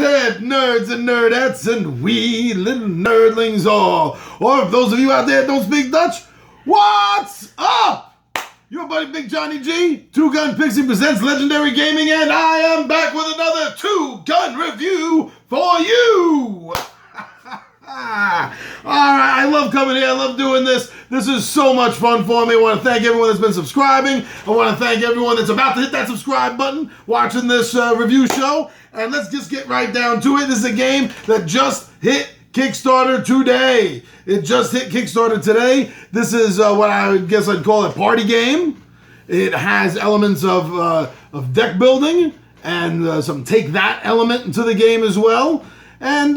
ahead, nerds and nerdettes, and we little nerdlings all. Or if those of you out there don't speak Dutch, what's up? Your buddy Big Johnny G, Two Gun Pixie presents Legendary Gaming, and I am back with another Two Gun review for you. Alright, I love coming here. I love doing this. This is so much fun for me. I want to thank everyone that's been subscribing. I want to thank everyone that's about to hit that subscribe button watching this review show. And let's just get right down to it. This is a game that just hit Kickstarter today. It just hit Kickstarter today. This is what I would guess I'd call a party game. It has elements of deck building and some take that element into the game as well. And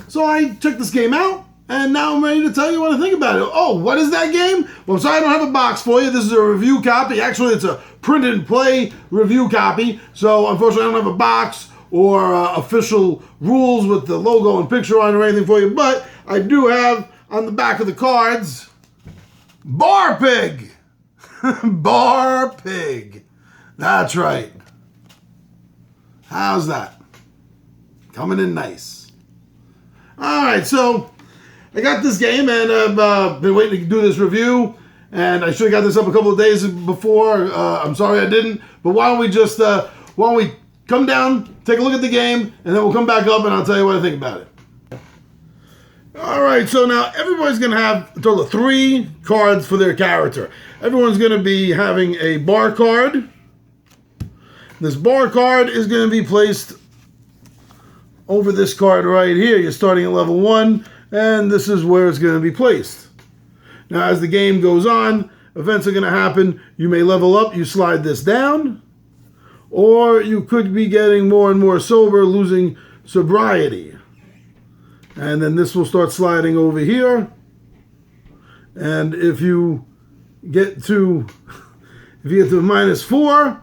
so I checked this game out, and now I'm ready to tell you what I think about it. Oh, what is that game? Well, sorry I don't have a box for you. This is a review copy. Actually, it's a print and play review copy. So unfortunately, I don't have a box or official rules with the logo and picture on or anything for you. But I do have on the back of the cards, BaRPiG. BaRPiG. That's right. How's that? Coming in nice. Alright, so I got this game and I've been waiting to do this review, and I should have got this up a couple of days before. I'm sorry I didn't, but why don't we come down, take a look at the game, and then we'll come back up and I'll tell you what I think about it. Alright, so now everybody's going to have a total of 3 cards for their character. Everyone's going to be having a bar card. This bar card is going to be placed over this card right here. You're starting at level 1, and this is where it's going to be placed. Now, as the game goes on, events are going to happen. You may level up, you slide this down, or you could be getting more and more sober, losing sobriety. And then this will start sliding over here. And if you get to -4,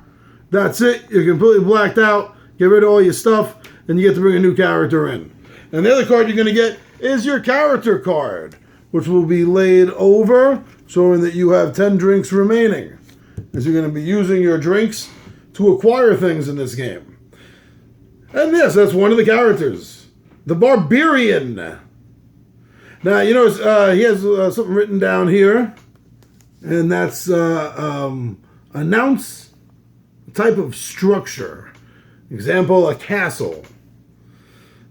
that's it. You're completely blacked out. Get rid of all your stuff, and you get to bring a new character in. And the other card you're going to get is your character card, which will be laid over, showing that you have 10 drinks remaining, as you're going to be using your drinks to acquire things in this game. And yes, that's one of the characters, the Barbarian. Now, you notice he has something written down here, and that's announce type of structure. Example, a castle.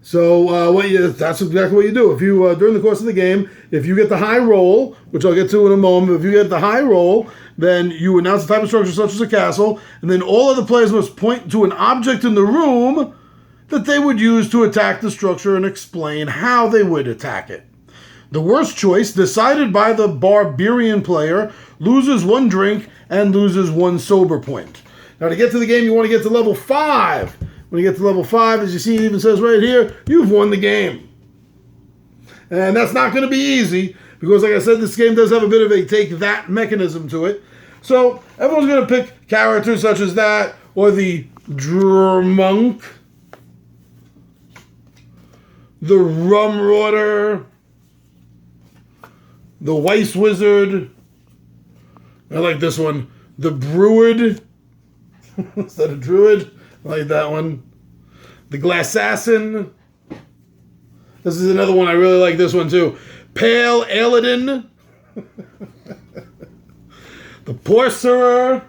So that's exactly what you do. If you during the course of the game, if you get the high roll, which I'll get to in a moment, if you get the high roll, then you announce the type of structure such as a castle, and then all of the players must point to an object in the room that they would use to attack the structure and explain how they would attack it. The worst choice, decided by the Barbarian player, loses 1 drink and loses 1 sober point. Now, to get to the game, you want to get to level 5. When you get to level 5, as you see, it even says right here, you've won the game. And that's not going to be easy, because like I said, this game does have a bit of a take-that mechanism to it. So everyone's going to pick characters such as that, or the Drmonk, the Rumrotter, the Weiss Wizard. I like this one, the Druid. Is that a druid? I like that one. The Glassassin. This is another one. I really like this one too. Pale Aladin. The Porcerer.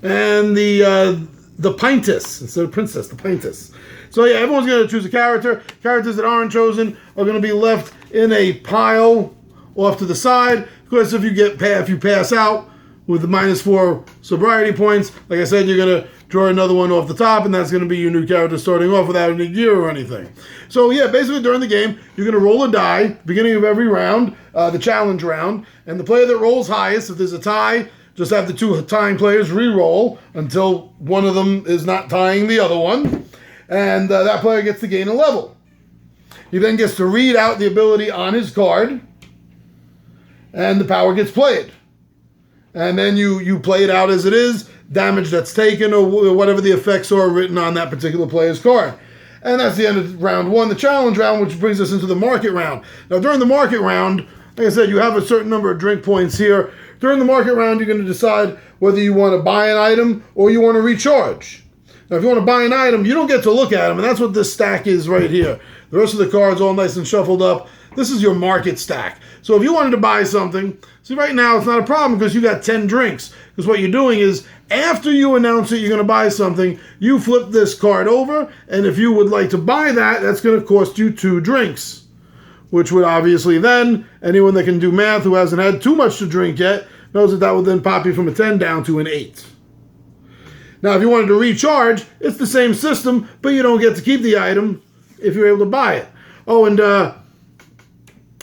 And the Pintus. Instead of Princess, the Pintus. So yeah, everyone's going to choose a character. Characters that aren't chosen are going to be left in a pile off to the side. Of course, if you pass out with the -4 sobriety points, like I said, you're going to draw another one off the top, and that's going to be your new character starting off without any gear or anything. So yeah, basically during the game, you're going to roll a die, beginning of every round, the challenge round, and the player that rolls highest, if there's a tie, just have the 2 tying players re-roll until one of them is not tying the other one, and that player gets to gain a level. He then gets to read out the ability on his card, and the power gets played. And then you play it out as it is, damage that's taken, or whatever the effects are written on that particular player's card. And that's the end of round 1, the challenge round, which brings us into the market round. Now, during the market round, like I said, you have a certain number of drink points here. During the market round, you're going to decide whether you want to buy an item or you want to recharge. Now, if you want to buy an item, you don't get to look at them, and that's what this stack is right here. The rest of the cards all nice and shuffled up. This is your market stack. So if you wanted to buy something, see right now it's not a problem because you got 10 drinks. Because what you're doing is, after you announce that you're going to buy something, you flip this card over, and if you would like to buy that, that's going to cost you 2 drinks. Which would obviously then, anyone that can do math who hasn't had too much to drink yet, knows that that would then pop you from a 10 down to an 8. Now, if you wanted to recharge, it's the same system, but you don't get to keep the item if you're able to buy it. Oh, and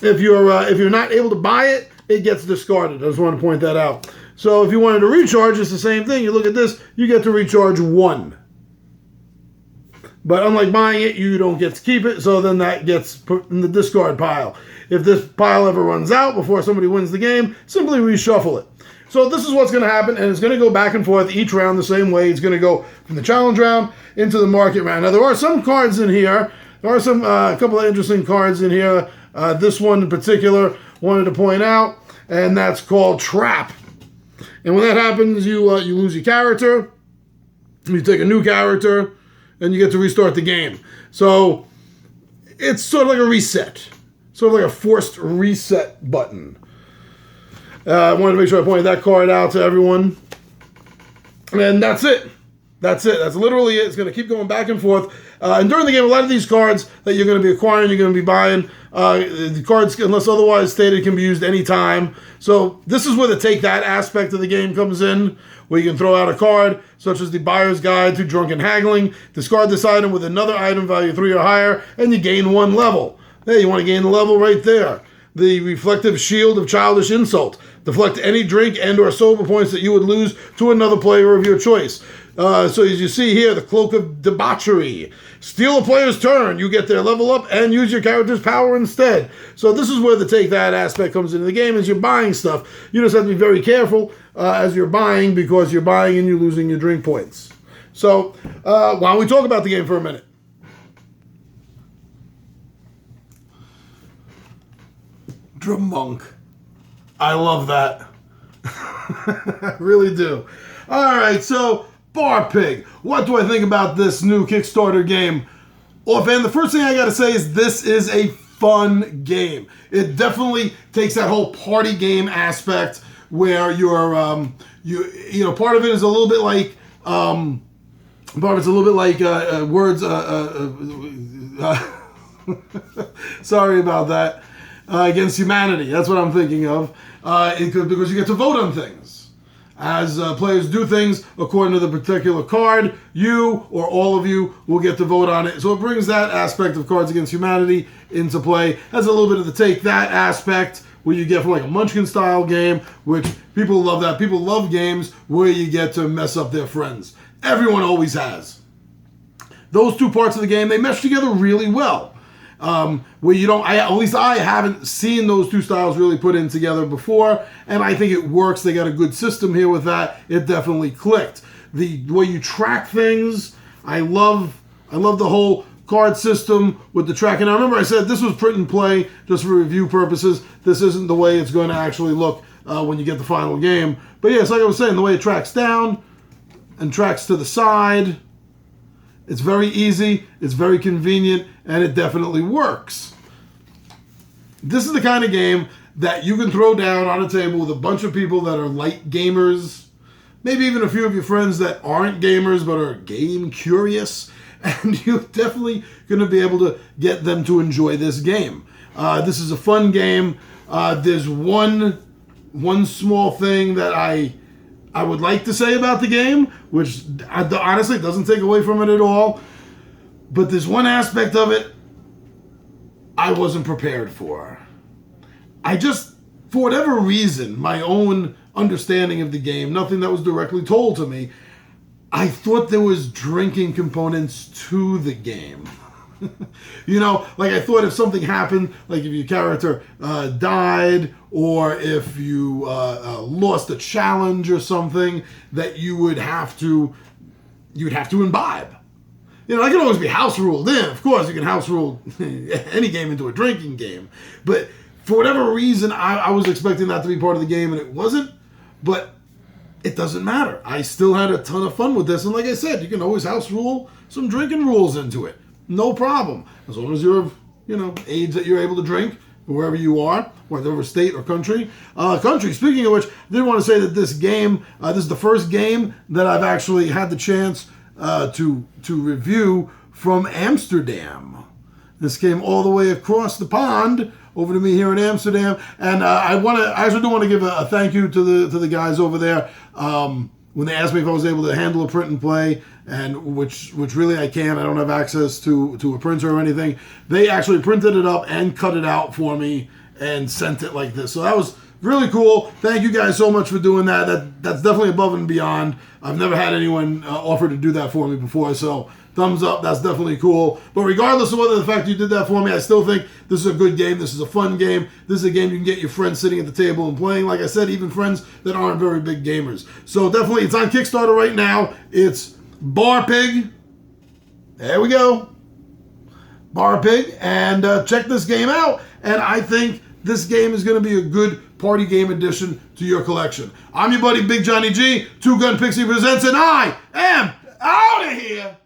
if you're not able to buy it, it gets discarded. I just want to point that out. So if you wanted to recharge, it's the same thing. You look at this, you get to recharge 1. But unlike buying it, you don't get to keep it, so then that gets put in the discard pile. If this pile ever runs out before somebody wins the game, simply reshuffle it. So this is what's going to happen, and it's going to go back and forth each round the same way. It's going to go from the challenge round into the market round. Now, there are some cards in here. There are some a couple of interesting cards in here. This one in particular wanted to point out, and that's called Trap. And when that happens, you lose your character. You take a new character, and you get to restart the game. So it's sort of like a reset. Sort of like a forced reset button. I wanted to make sure I pointed that card out to everyone. And that's it. That's it. That's literally it. It's going to keep going back and forth. And during the game, a lot of these cards that you're going to be acquiring, you're going to be buying, the cards, unless otherwise stated, can be used anytime. So this is where the take that aspect of the game comes in, where you can throw out a card, such as the Buyer's Guide to Drunken Haggling, discard this item with another item value 3 or higher, and you gain 1 level. There, you want to gain the level right there. The Reflective Shield of Childish Insult. Deflect any drink and or sober points that you would lose to another player of your choice. So as you see here, the Cloak of Debauchery. Steal a player's turn. You get their level up and use your character's power instead. So this is where the take that aspect comes into the game as you're buying stuff. You just have to be very careful as you're buying, because you're buying and you're losing your drink points. So why don't we talk about the game for a minute? Monk. I love that. I really do. All right, so BaRPiG. What do I think about this new Kickstarter game? Offhand, the first thing I got to say is this is a fun game. It definitely takes that whole party game aspect where you're, you know, part of it is a little bit like, sorry about that. Against humanity. That's what I'm thinking of. Because you get to vote on things. As players do things according to the particular card, you or all of you will get to vote on it. So it brings that aspect of Cards Against Humanity into play. Has a little bit of the take that aspect where you get from like a Munchkin style game, which people love that. People love games where you get to mess up their friends. Everyone always has. Those two parts of the game, they mesh together really well. Where you don't, at least I haven't seen those two styles really put in together before, and I think it works. They got a good system here with that. It definitely clicked. The way you track things, I love the whole card system with the tracking. Now remember I said this was print and play just for review purposes. This isn't the way it's going to actually look when you get the final game. But yeah, it's like I was saying, the way it tracks down and tracks to the side. It's very easy, it's very convenient, and it definitely works. This is the kind of game that you can throw down on a table with a bunch of people that are light gamers, maybe even a few of your friends that aren't gamers but are game curious, and you're definitely going to be able to get them to enjoy this game. This is a fun game. There's one small thing that I would like to say about the game, which honestly doesn't take away from it at all. But there's one aspect of it I wasn't prepared for. I just, for whatever reason, my own understanding of the game, nothing that was directly told to me, I thought there was drinking components to the game. You know, like I thought if something happened, like if your character died, or if you lost a challenge or something, that you'd have to imbibe. You know, I can always be house ruled in. Of course, you can house rule any game into a drinking game. But for whatever reason, I was expecting that to be part of the game, and it wasn't. But it doesn't matter. I still had a ton of fun with this. And like I said, you can always house rule some drinking rules into it. No problem. As long as you're of, age that you're able to drink, wherever you are, whatever state or country. Speaking of which, I did want to say that this game, this is the first game that I've actually had the chance to review from Amsterdam. This came all the way across the pond over to me here in Amsterdam, and I actually do want to give a thank you to the guys over there. When they asked me if I was able to handle a print and play, and which really I can. I don't have access to a printer or anything. They actually printed it up and cut it out for me and sent it like this. So that was really cool. Thank you guys so much for doing that. That's definitely above and beyond. I've never had anyone offer to do that for me before, so thumbs up. That's definitely cool. But regardless of whether the fact you did that for me, I still think this is a good game. This is a fun game. This is a game you can get your friends sitting at the table and playing. Like I said, even friends that aren't very big gamers. So definitely, it's on Kickstarter right now. It's BaRPiG. There we go. BaRPiG. And check this game out. And I think this game is going to be a good party game addition to your collection. I'm your buddy Big Johnny G. Two Gun Pixie presents, and I am out of here.